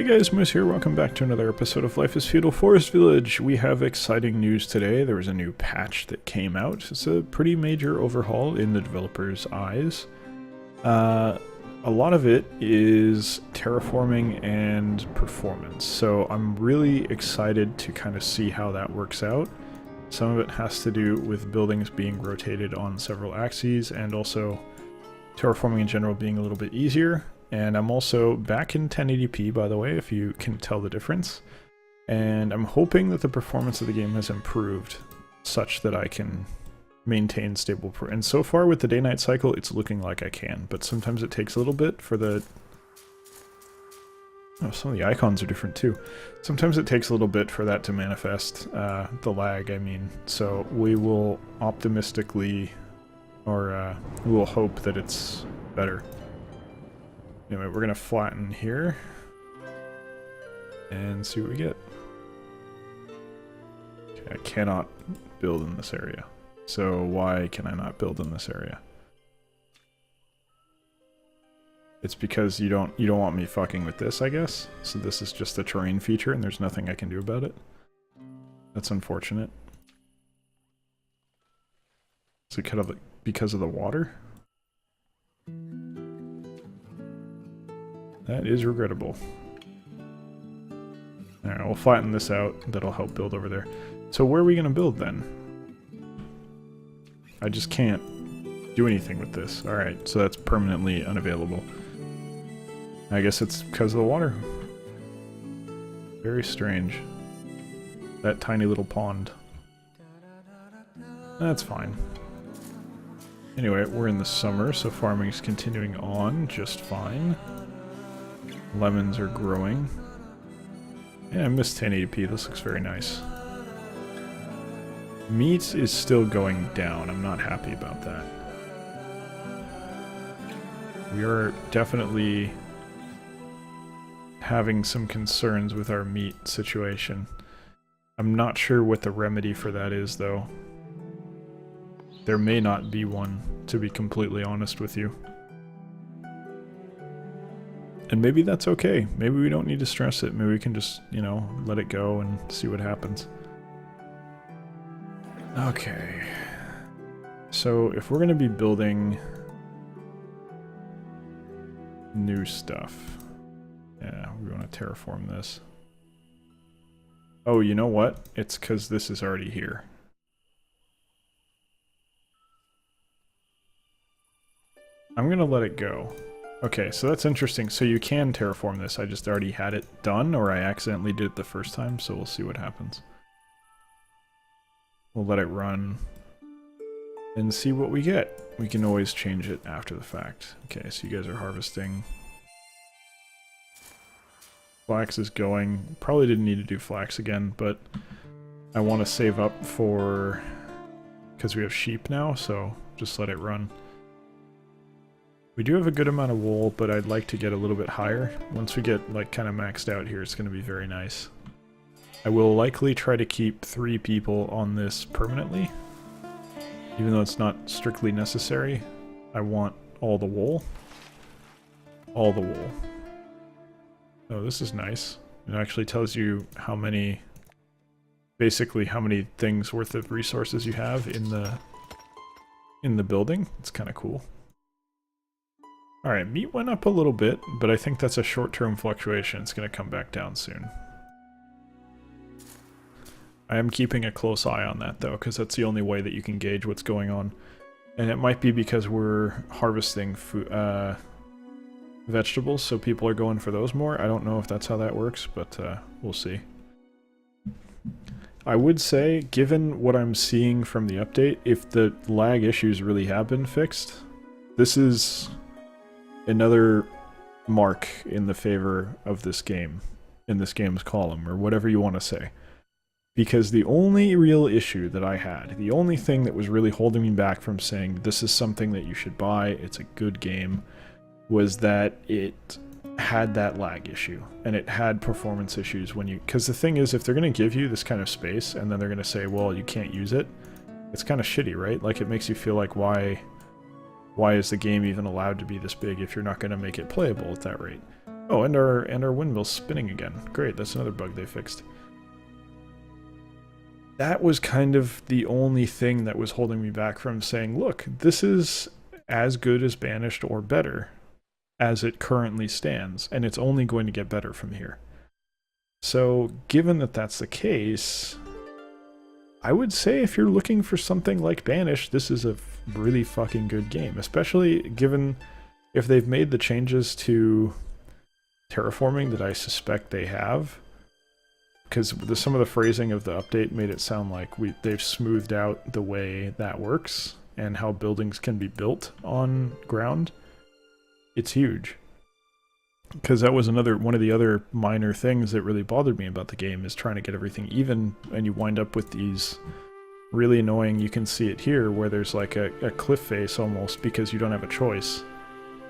Hey guys, Moose here. Welcome back to another episode of Life is Feudal Forest Village. We have exciting news today. There was a new patch that came out. It's a pretty major overhaul in the developer's eyes. A lot of it is terraforming and performance, so I'm really excited to kind of see how that works out. Some of it has to do with buildings being rotated on several axes, and also terraforming in general being a little bit easier. And I'm also back in 1080p, by the way, if you can tell the difference. And I'm hoping that the performance of the game has improved such that I can maintain stable and so far with the day-night cycle, it's looking like I can. But sometimes it takes a little bit for the... Oh, some of the icons are different too. Sometimes it takes a little bit for that to manifest, the lag, I mean. So we will optimistically, or we will hope that it's better. Anyway, we're going to flatten here and see what we get. Okay, I cannot build in this area. So why can I not build in this area? It's because you don't want me fucking with this, I guess. So this is just a terrain feature and there's nothing I can do about it. That's unfortunate. Is it kind of because of the water? That is regrettable. Alright, we'll flatten this out. That'll help build over there. So where are we going to build then? I just can't do anything with this. Alright, so that's permanently unavailable. I guess it's because of the water. Very strange. That tiny little pond. That's fine. Anyway, we're in the summer, so farming is continuing on just fine. Lemons are growing. Yeah, I missed 1080p. This looks very nice. Meat is still going down. I'm not happy about that. We are definitely having some concerns with our meat situation. I'm not sure what the remedy for that is, though. There may not be one, to be completely honest with you. And maybe that's okay. Maybe we don't need to stress it. Maybe we can just, you know, let it go and see what happens. Okay. So if we're going to be building new stuff, yeah, we want to terraform this. Oh, you know what? It's because this is already here. I'm going to let it go. Okay, so that's interesting. So you can terraform this. I just already had it done, or I accidentally did it the first time, so we'll see what happens. We'll let it run and see what we get. We can always change it after the fact. Okay, so you guys are harvesting. Flax is going. Probably didn't need to do flax again, but I want to save up for... because we have sheep now, so just let it run. We do have a good amount of wool, but I'd like to get a little bit higher. Once we get like kind of maxed out here, it's going to be very nice. I will likely try to keep 3 people on this permanently. Even though it's not strictly necessary, I want all the wool. All the wool. Oh, this is nice. It actually tells you how many, basically how many things worth of resources you have in the building. It's kind of cool. Alright, meat went up a little bit, but I think that's a short-term fluctuation. It's going to come back down soon. I am keeping a close eye on that, though, because that's the only way that you can gauge what's going on. And it might be because we're harvesting vegetables, so people are going for those more. I don't know if that's how that works, but we'll see. I would say, given what I'm seeing from the update, if the lag issues really have been fixed, this is another mark in the favor of this game, in this game's column, or whatever you want to say. Because the only real issue that I had, the only thing that was really holding me back from saying this is something that you should buy, it's a good game, was that it had that lag issue, and it had performance issues when you... Because the thing is, if they're going to give you this kind of space, and then they're going to say, well, you can't use it, it's kind of shitty, right? Like, it makes you feel like, why is the game even allowed to be this big if you're not going to make it playable at that rate? Oh, and our windmill's spinning again. Great, that's another bug they fixed. That was kind of the only thing that was holding me back from saying, look, this is as good as Banished or better as it currently stands, and it's only going to get better from here. So, given that that's the case, I would say if you're looking for something like Banished, this is a really fucking good game, especially given if they've made the changes to terraforming that I suspect they have, because some of the phrasing of the update made it sound like they've smoothed out the way that works and how buildings can be built on ground. It's huge. Because that was one of the other minor things that really bothered me about the game, is trying to get everything even, and you wind up with these really annoying, you can see it here, where there's like a cliff face almost, because you don't have a choice.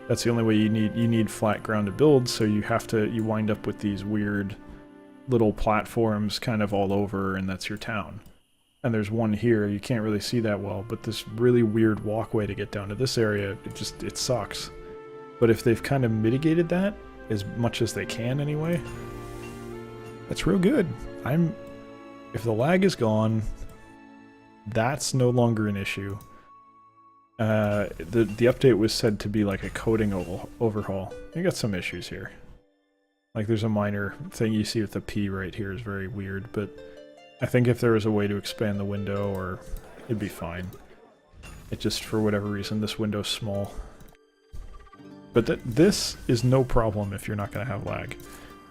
That's the only way you need flat ground to build, so you wind up with these weird little platforms kind of all over, and that's your town. And there's one here, you can't really see that well, but this really weird walkway to get down to this area, it sucks. But if they've kind of mitigated that, as much as they can anyway, that's real good. If the lag is gone, that's no longer an issue. The update was said to be like a coding overhaul. You got some issues here. Like there's a minor thing you see with the P right here is very weird, but I think if there was a way to expand the window, or it'd be fine. It just, for whatever reason, this window's small. But this is no problem if you're not going to have lag.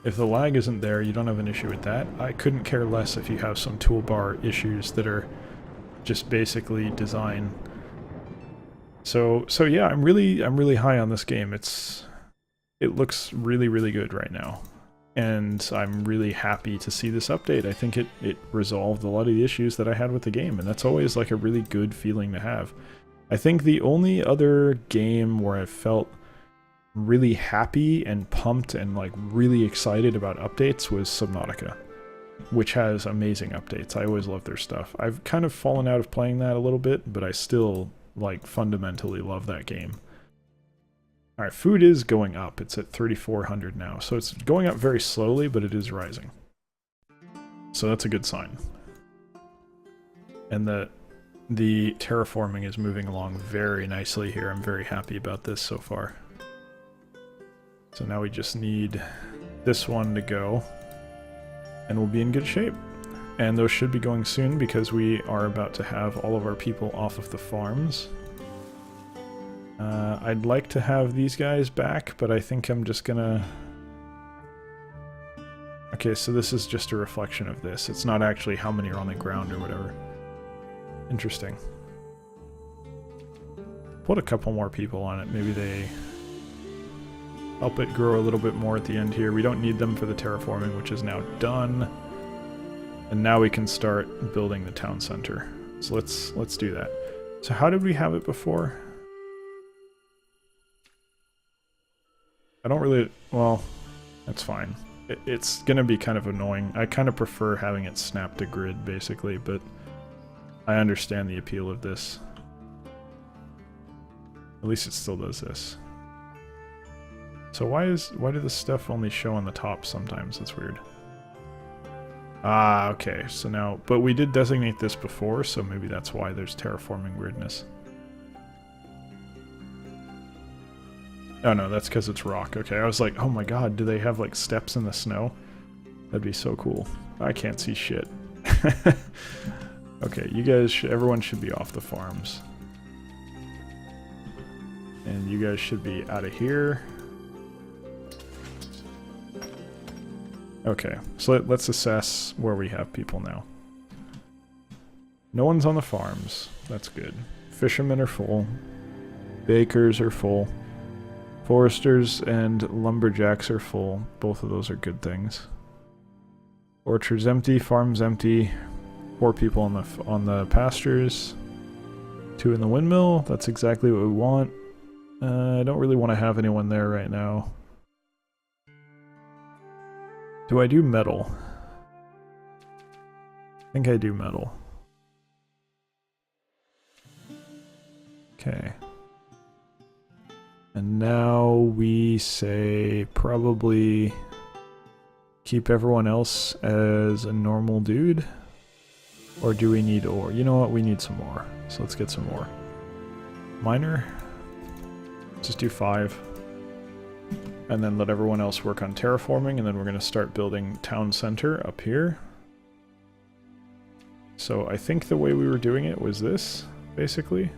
If the lag isn't there, you don't have an issue with that. I couldn't care less if you have some toolbar issues that are just basically design. So yeah, I'm really high on this game. It looks really, really good right now. And I'm really happy to see this update. I think it resolved a lot of the issues that I had with the game, and that's always like a really good feeling to have. I think the only other game where I felt really happy and pumped and like really excited about updates was Subnautica, which has amazing updates. I always love their stuff. I've kind of fallen out of playing that a little bit, but I still like fundamentally love that game. Alright, food is going up. It's at 3,400 now, so it's going up very slowly, but it is rising. So that's a good sign. And the terraforming is moving along very nicely here. I'm very happy about this so far. So now we just need this one to go, and we'll be in good shape. And those should be going soon, because we are about to have all of our people off of the farms. I'd like to have these guys back, but I think I'm just gonna... Okay, so this is just a reflection of this. It's not actually how many are on the ground or whatever. Interesting. Put a couple more people on it. Maybe they help it grow a little bit more at the end here. We don't need them for the terraforming, which is now done. And now we can start building the town center. So let's do that. So how did we have it before? I don't really... Well, that's fine. It's gonna be kind of annoying. I kind of prefer having it snap to grid, basically, but I understand the appeal of this. At least it still does this. So why do the stuff only show on the top sometimes? That's weird. Ah, okay. So now... But we did designate this before, so maybe that's why there's terraforming weirdness. Oh no, that's because it's rock. Okay, I was like, oh my god, do they have like steps in the snow? That'd be so cool. I can't see shit. Okay, you guys, everyone should be off the farms. And you guys should be out of here. Okay, so let's assess where we have people now. No one's on the farms. That's good. Fishermen are full. Bakers are full. Foresters and lumberjacks are full. Both of those are good things. Orchards empty, farms empty. 4 people on the pastures. 2 in the windmill. That's exactly what we want. I don't really want to have anyone there right now. Do I do metal? I think I do metal. Okay. And now we say probably keep everyone else as a normal dude. Or do we need ore? You know what? We need some more. So let's get some more. Miner. Just do 5. And then let everyone else work on terraforming, and then we're going to start building town center up here. So I think the way we were doing it was this, basically.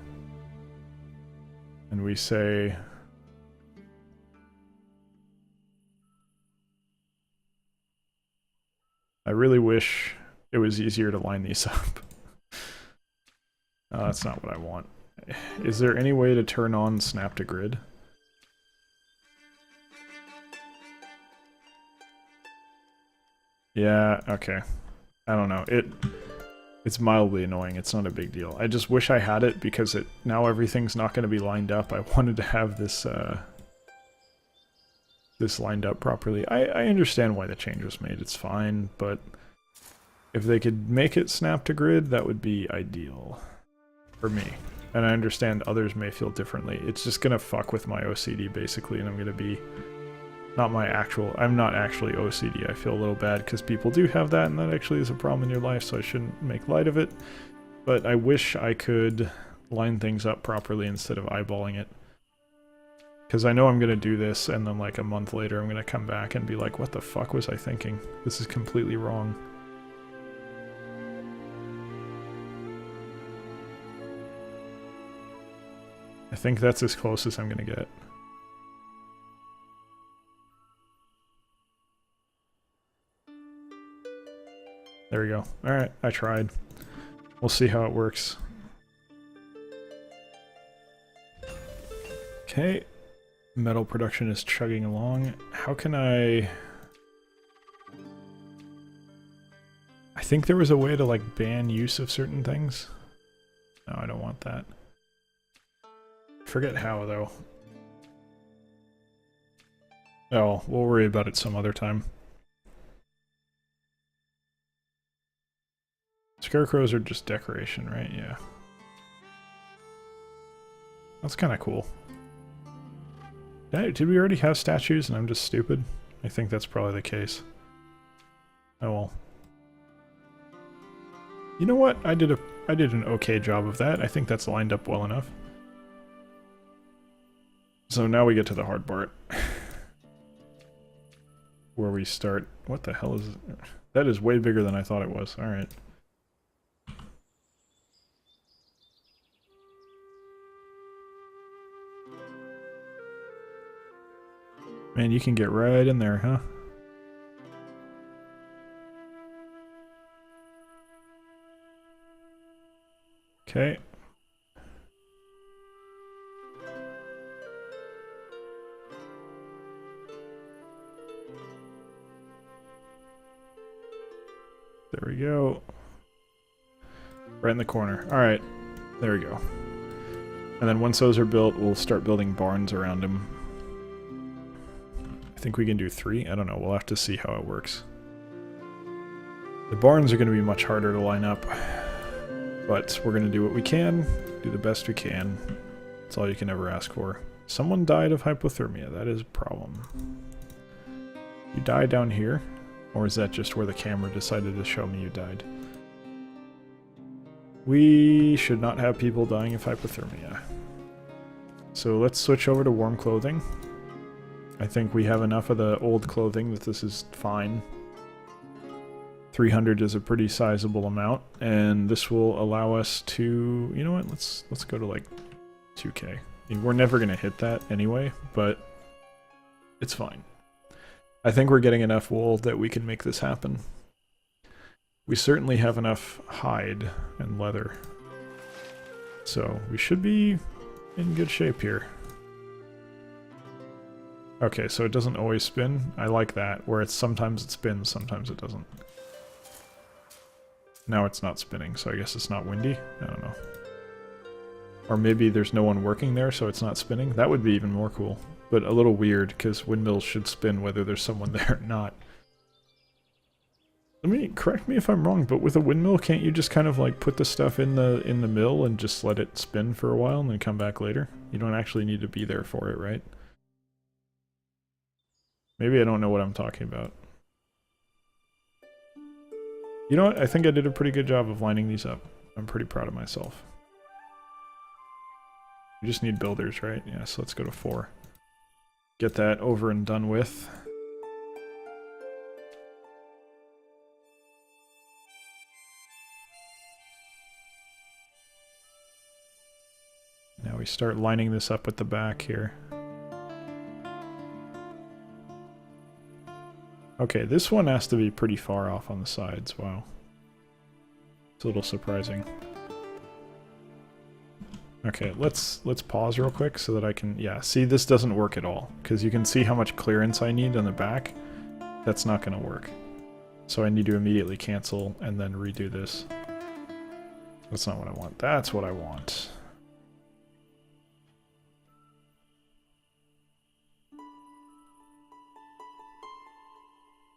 And we say... I really wish it was easier to line these up. That's not what I want. Is there any way to turn on snap to grid? Yeah, okay. I don't know. It's mildly annoying. It's not a big deal. I just wish I had it because now everything's not going to be lined up. I wanted to have this this lined up properly. I understand why the change was made. It's fine, but if they could make it snap to grid, that would be ideal for me. And I understand others may feel differently. It's just gonna fuck with my OCD basically, and I'm gonna be I'm not actually OCD. I feel a little bad because people do have that, and that actually is a problem in your life, so I shouldn't make light of it. But I wish I could line things up properly instead of eyeballing it. Because I know I'm gonna do this, and then like a month later I'm gonna come back and be like, what the fuck was I thinking? This is completely wrong. I think that's as close as I'm gonna get. There we go. Alright, I tried. We'll see how it works. Okay. Metal production is chugging along. How can I think there was a way to like ban use of certain things. No, I don't want that. Forget how though. Oh, we'll worry about it some other time. Scarecrows are just decoration, right? Yeah. That's kind of cool. Did we already have statues and I'm just stupid? I think that's probably the case. Oh well. You know what? I did an okay job of that. I think that's lined up well enough. So now we get to the hard part. Where we start... What the hell is... That is way bigger than I thought it was. Alright. Man, you can get right in there, huh? Okay. There we go. Right in the corner. Alright. There we go. And then once those are built, we'll start building barns around them. I think we can do 3. I don't know. We'll have to see how it works. The barns are going to be much harder to line up. But we're going to do what we can. Do the best we can. That's all you can ever ask for. Someone died of hypothermia. That is a problem. You died down here? Or is that just where the camera decided to show me you died? We should not have people dying of hypothermia. So let's switch over to warm clothing. I think we have enough of the old clothing that this is fine. 300 is a pretty sizable amount, and this will allow us to... You know what? Let's go to like 2K. I mean, we're never going to hit that anyway, but it's fine. I think we're getting enough wool that we can make this happen. We certainly have enough hide and leather. So we should be in good shape here. Okay, so it doesn't always spin. I like that, where it's sometimes it spins, sometimes it doesn't. Now it's not spinning, so I guess it's not windy? I don't know. Or maybe there's no one working there, so it's not spinning? That would be even more cool. But a little weird, because windmills should spin whether there's someone there or not. Correct me if I'm wrong, but with a windmill, can't you just kind of like put the stuff in the mill and just let it spin for a while and then come back later? You don't actually need to be there for it, right? Maybe I don't know what I'm talking about. You know what? I think I did a pretty good job of lining these up. I'm pretty proud of myself. We just need builders, right? Yeah, so let's go to 4. Get that over and done with. Now we start lining this up with the back here. Okay, this one has to be pretty far off on the sides. Wow. It's a little surprising. Okay, let's pause real quick so that I can... Yeah, see, this doesn't work at all. Because you can see how much clearance I need on the back. That's not going to work. So I need to immediately cancel and then redo this. That's not what I want. That's what I want.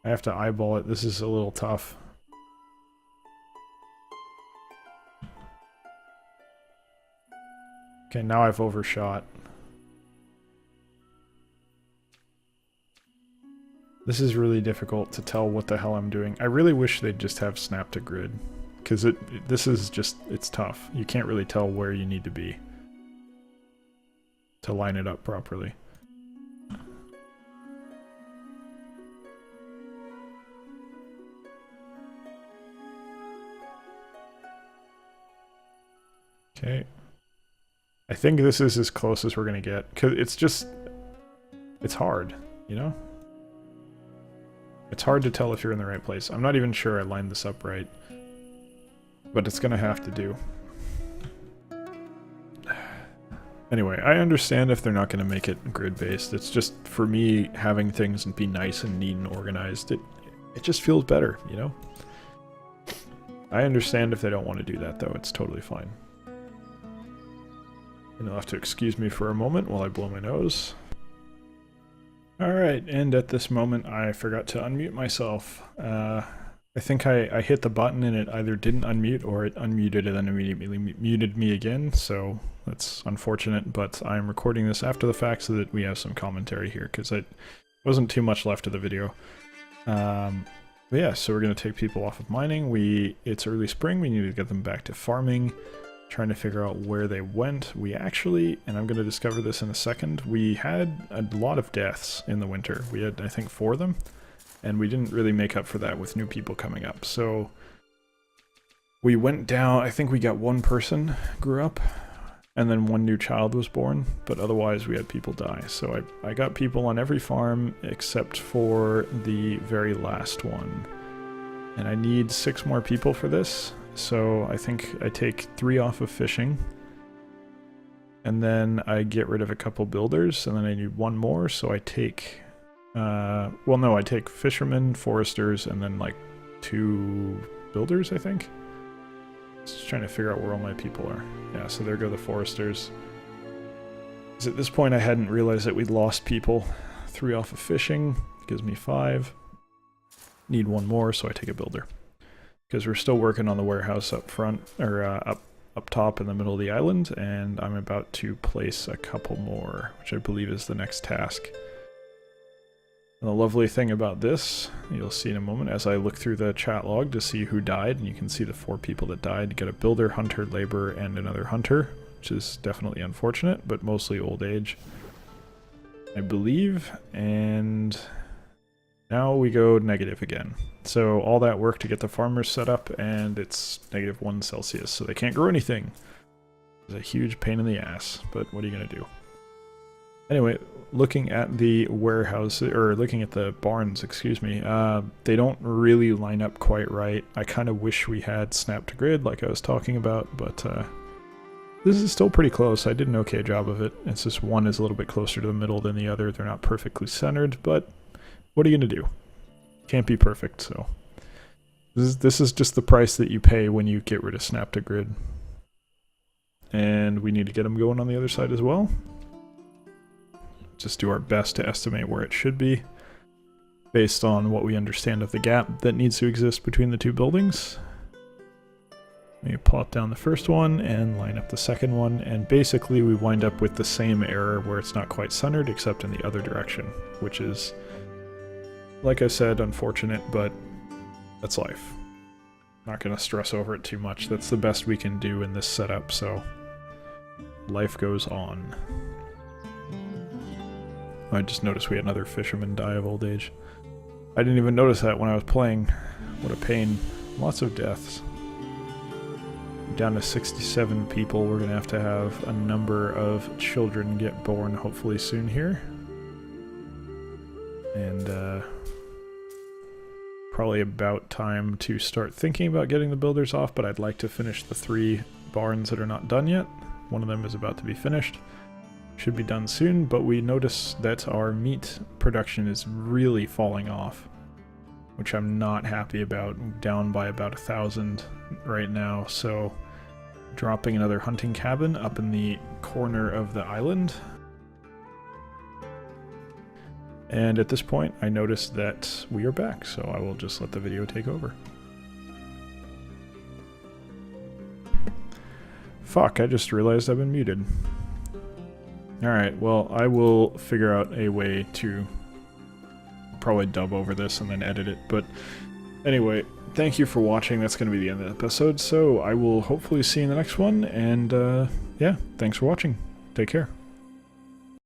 I have to eyeball it. This is a little tough. Okay, now I've overshot. This is really difficult to tell what the hell I'm doing. I really wish they'd just have snap to grid. Because this is just, it's tough. You can't really tell where you need to be to line it up properly. Okay. I think this is as close as we're going to get. Because it's just... It's hard, you know? It's hard to tell if you're in the right place. I'm not even sure I lined this up right. But it's going to have to do. Anyway, I understand if they're not going to make it grid-based. It's just, for me, having things and be nice and neat and organized, it just feels better, you know? I understand if they don't want to do that, though. It's totally fine. And you'll have to excuse me for a moment while I blow my nose. Alright, and at this moment I forgot to unmute myself. I think I hit the button and it either didn't unmute or it unmuted and then immediately muted me again, so that's unfortunate, but I'm recording this after the fact so that we have some commentary here, because it wasn't too much left of the video. But yeah, so we're going to take people off of mining. It's early spring, we need to get them back to farming. Trying to figure out where they went. We actually, and I'm going to discover this in a second, we had a lot of deaths in the winter. We had, I think, 4 of them, and we didn't really make up for that with new people coming up. So we went down, I think we got 1 person grew up, and then 1 new child was born, but otherwise we had people die. So I got people on every farm except for the very last one. And I need 6 more people for this. So I think I take 3 off of fishing, and then I get rid of a couple builders, and then I need 1 more, so I take, well no, I take fishermen, foresters, and then like 2 builders, I think. Just trying to figure out where all my people are. Yeah, so there go the foresters. Because at this point I hadn't realized that we'd lost people. 3 off of fishing, gives me 5. Need 1 more, so I take a builder. Because we're still working on the warehouse up front, or up top in the middle of the island, and I'm about to place a couple more, which I believe is the next task. And the lovely thing about this, you'll see in a moment as I look through the chat log to see who died, and you can see the 4 people that died. You got a builder, hunter, laborer, and another hunter, which is definitely unfortunate, but mostly old age, I believe, and now we go negative again. So all that work to get the farmers set up, and it's -1 Celsius, so they can't grow anything. It's a huge pain in the ass, but what are you going to do? Anyway, looking at the warehouse, or looking at the barns, excuse me, they don't really line up quite right. I kind of wish we had snap to grid like I was talking about, but this is still pretty close. I did an okay job of it. It's just one is a little bit closer to the middle than the other. They're not perfectly centered, but what are you going to do? Can't be perfect, so this is just the price that you pay when you get rid of snap to grid. And we need to get them going on the other side as well. Just do our best to estimate where it should be based on what we understand of the gap that needs to exist between the 2 buildings. We plop down the first one and line up the second one, and basically we wind up with the same error where it's not quite centered except in the other direction, which is, like I said, unfortunate, but that's life. Not going to stress over it too much. That's the best we can do in this setup, so life goes on. I just noticed we had another fisherman die of old age. I didn't even notice that when I was playing. What a pain. Lots of deaths. Down to 67 people. We're going to have a number of children get born hopefully soon here. And probably about time to start thinking about getting the builders off, but I'd like to finish the 3 barns that are not done yet. One of them is about to be finished. Should be done soon, but we notice that our meat production is really falling off, which I'm not happy about. Down by about 1,000 right now, so dropping another hunting cabin up in the corner of the island. And at this point, I notice that we are back, so I will just let the video take over. Fuck, I just realized I've been muted. Alright, well, I will figure out a way to probably dub over this and then edit it, but anyway, thank you for watching. That's going to be the end of the episode, so I will hopefully see you in the next one, and yeah, thanks for watching. Take care.